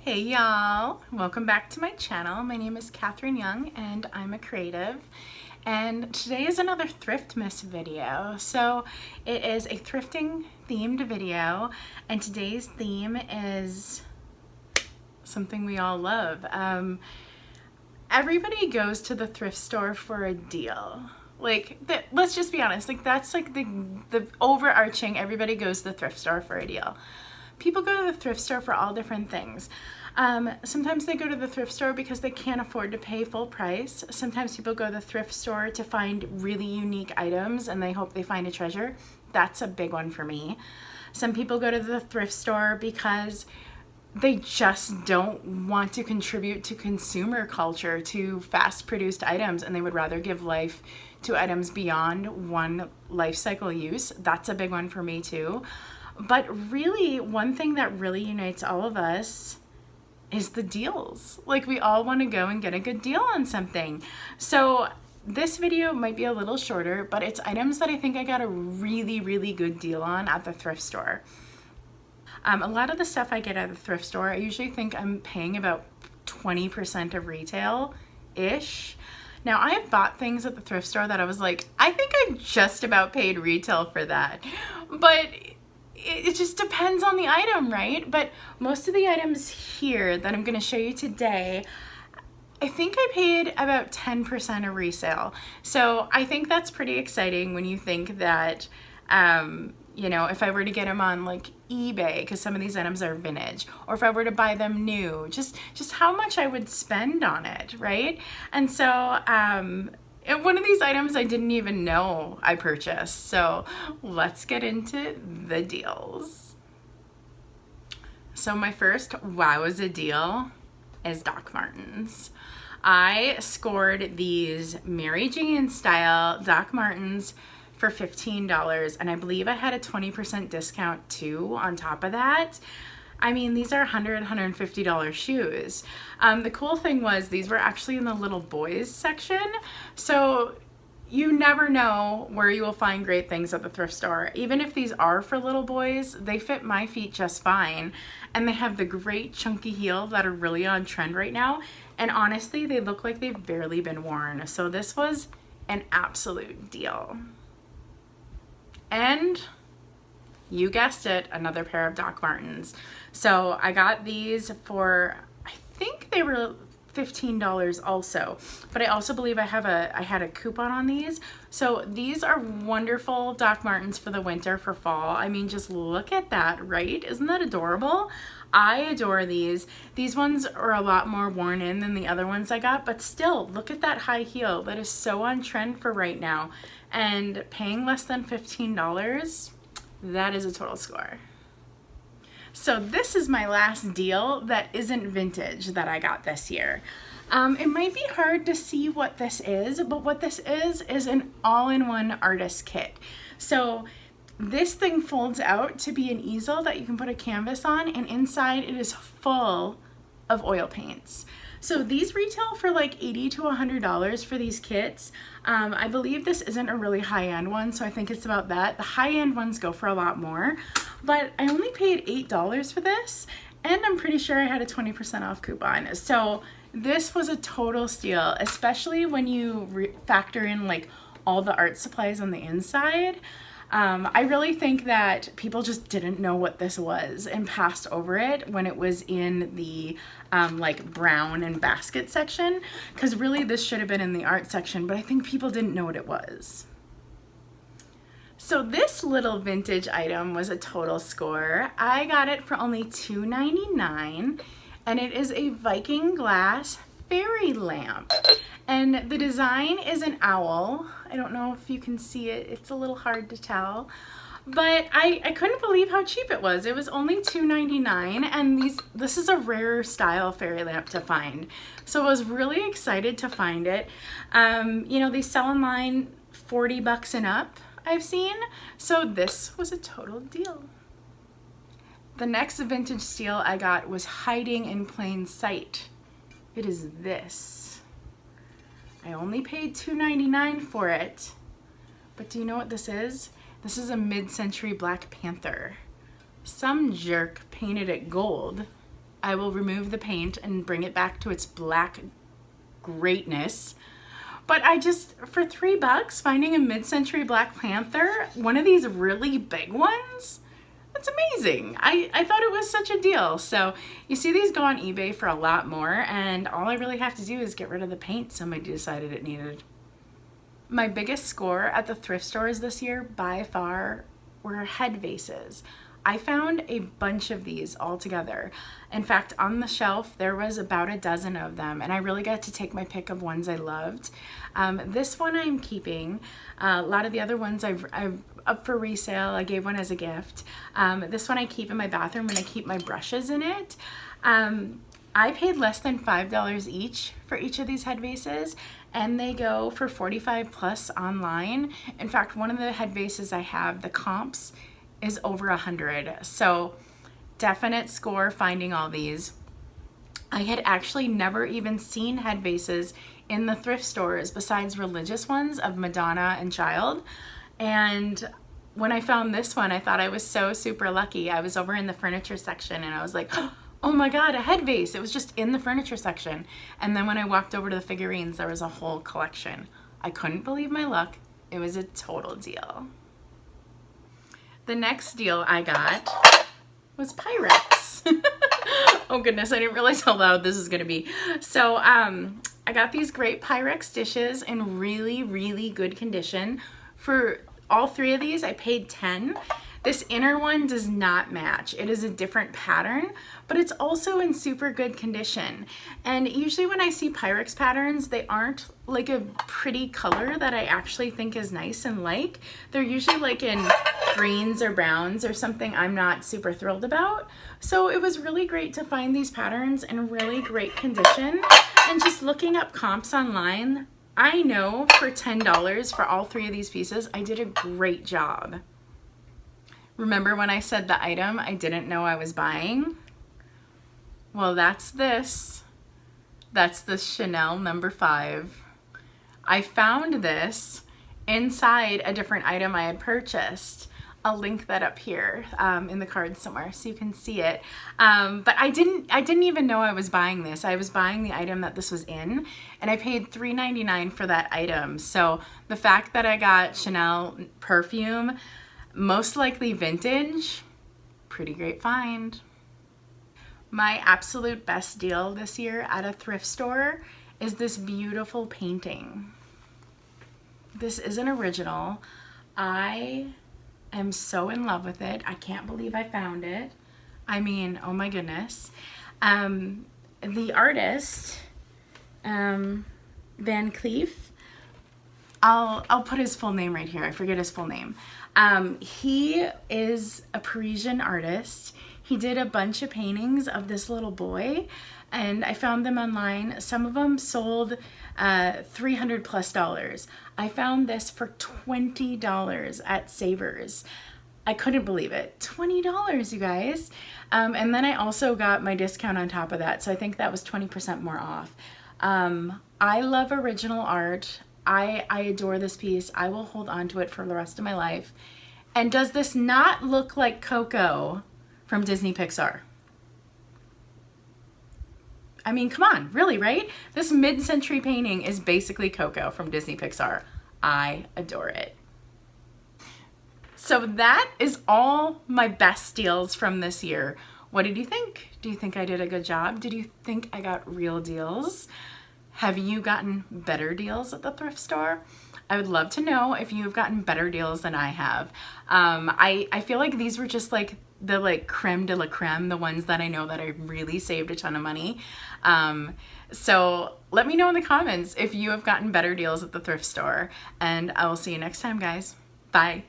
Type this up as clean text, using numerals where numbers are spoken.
Hey y'all, welcome back to my channel. My name is Catherine Young and I'm a creative, and today is another Thriftmas video. So it is a thrifting themed video, and today's theme is something we all love. Everybody goes to the thrift store for a deal. Let's just be honest, that's like the overarching, everybody goes to the thrift store for a deal. People go to the thrift store for all different things. Sometimes they go to the thrift store because they can't afford to pay full price. Sometimes people go to the thrift store to find really unique items and they hope they find a treasure. That's a big one for me. Some people go to the thrift store because they just don't want to contribute to consumer culture, to fast-produced items, and they would rather give life to items beyond one life cycle use. That's a big one for me too. But really, one thing that really unites all of us is the deals. Like, we all want to go and get a good deal on something. So this video might be a little shorter, but it's items that I think I got a really, really good deal on at the thrift store. A lot of the stuff I get at the thrift store, I usually think I'm paying about 20% of retail-ish. Now, I have bought things at the thrift store that I was like, I think I just about paid retail for that. But it just depends on the item, right? But most of the items here that I'm going to show you today, I think I paid about 10% of resale. So I think that's pretty exciting when you think that, you know, if I were to get them on like eBay, because some of these items are vintage, or if I were to buy them new, just how much I would spend on it, right? And so, and one of these items I didn't even know I purchased. So let's get into the deals. So my first wowza deal is Doc Martens. I scored these Mary Jane style Doc Martens for $15, and I believe I had a 20% discount too on top of that. I mean, these are $100, $150 shoes. The cool thing was these were actually in the little boys section. So you never know where you will find great things at the thrift store. Even if these are for little boys, they fit my feet just fine. And they have the great chunky heels that are really on trend right now. And honestly, they look like they've barely been worn. So this was an absolute deal. And you guessed it, another pair of Doc Martens. So I got these for, I think they were $15 also, but I also believe I had a coupon on these. So these are wonderful Doc Martens for the winter, for fall. I mean, just look at that, right? Isn't that adorable? I adore these. These ones are a lot more worn in than the other ones I got, but still, look at that high heel. That is so on trend for right now. And paying less than $15, that is a total score. So this is my last deal that isn't vintage that I got this year. It might be hard to see what this is, but what this is an all-in-one artist kit. So this thing folds out to be an easel that you can put a canvas on, and inside it is full of oil paints. So these retail for like $80 to $100 for these kits. I believe this isn't a really high-end one, so I think it's about that. The high-end ones go for a lot more, but I only paid $8 for this, and I'm pretty sure I had a 20% off coupon. So this was a total steal, especially when you factor in like all the art supplies on the inside. I really think that people just didn't know what this was and passed over it when it was in the like brown and basket section, because really this should have been in the art section, but I think people didn't know what it was. So this little vintage item was a total score. I got it for only $2.99, and it is a Viking glass fairy lamp. And the design is an owl. I don't know if you can see it. It's a little hard to tell. But I couldn't believe how cheap it was. It was only $2.99, and this is a rare style fairy lamp to find. So I was really excited to find it. You know, they sell online $40 and up, I've seen. So this was a total deal. The next vintage steal I got was hiding in plain sight. It is this. I only paid $2.99 for it, but do you know what this is? This is a mid-century Black Panther. Some jerk painted it gold I will remove the paint and bring it back to its black greatness. But I just, for $3, finding a mid-century Black Panther, one of these really big ones, that's amazing. I thought it was such a deal. So you see these go on eBay for a lot more, and all I really have to do is get rid of the paint somebody decided it needed. My biggest score at the thrift stores this year by far were head vases. I found a bunch of these all together. In fact, on the shelf, there was about a dozen of them, and I really got to take my pick of ones I loved. This one I'm keeping. A lot of the other ones I've up for resale. I gave one as a gift. This one I keep in my bathroom, and I keep my brushes in it. I paid less than $5 each for each of these head vases, and they go for $45 plus online. In fact, one of the head vases I have, the comps, is over 100. So definite score finding all these. I had actually never even seen head vases in the thrift stores besides religious ones of Madonna and Child. And when I found this one, I thought I was so super lucky. I was over in the furniture section and I was like, oh my God, a head vase. It was just in the furniture section. And then when I walked over to the figurines, there was a whole collection. I couldn't believe my luck. It was a total deal. The next deal I got was Pyrex. Oh goodness, I didn't realize how loud this is gonna be. So I got these great Pyrex dishes in really, really good condition. For all three of these, I paid $10. This inner one does not match. It is a different pattern, but it's also in super good condition. And usually when I see Pyrex patterns, they aren't like a pretty color that I actually think is nice and like. They're usually like in greens or browns or something I'm not super thrilled about. So it was really great to find these patterns in really great condition. And just looking up comps online, I know for $10 for all three of these pieces, I did a great job. Remember when I said the item I didn't know I was buying? Well, that's this. That's the Chanel No. 5. I found this inside a different item I had purchased. I'll link that up here in the card somewhere so you can see it. But I didn't even know I was buying this. I was buying the item that this was in, and I paid $3.99 for that item. So the fact that I got Chanel perfume, most likely vintage, pretty great find. My absolute best deal this year at a thrift store is this beautiful painting. This is an original. I am so in love with it. I can't believe I found it. I mean, oh my goodness. The artist, Van Cleef, I'll put his full name right here. I forget his full name. He is a Parisian artist. He did a bunch of paintings of this little boy, and I found them online. Some of them sold $300 plus. I found this for $20 at Savers. I couldn't believe it. $20, you guys. And then I also got my discount on top of that, so I think that was 20% more off. I love original art. I adore this piece. I will hold on to it for the rest of my life. And does this not look like Coco from Disney Pixar? I mean, come on, really, right? This mid-century painting is basically Coco from Disney Pixar. I adore it. So that is all my best deals from this year. What did you think? Do you think I did a good job? Did you think I got real deals? Have you gotten better deals at the thrift store? I would love to know if you've gotten better deals than I have. I feel like these were just like the creme de la creme, the ones that I know that I really saved a ton of money. So let me know in the comments if you have gotten better deals at the thrift store, and I will see you next time, guys. Bye.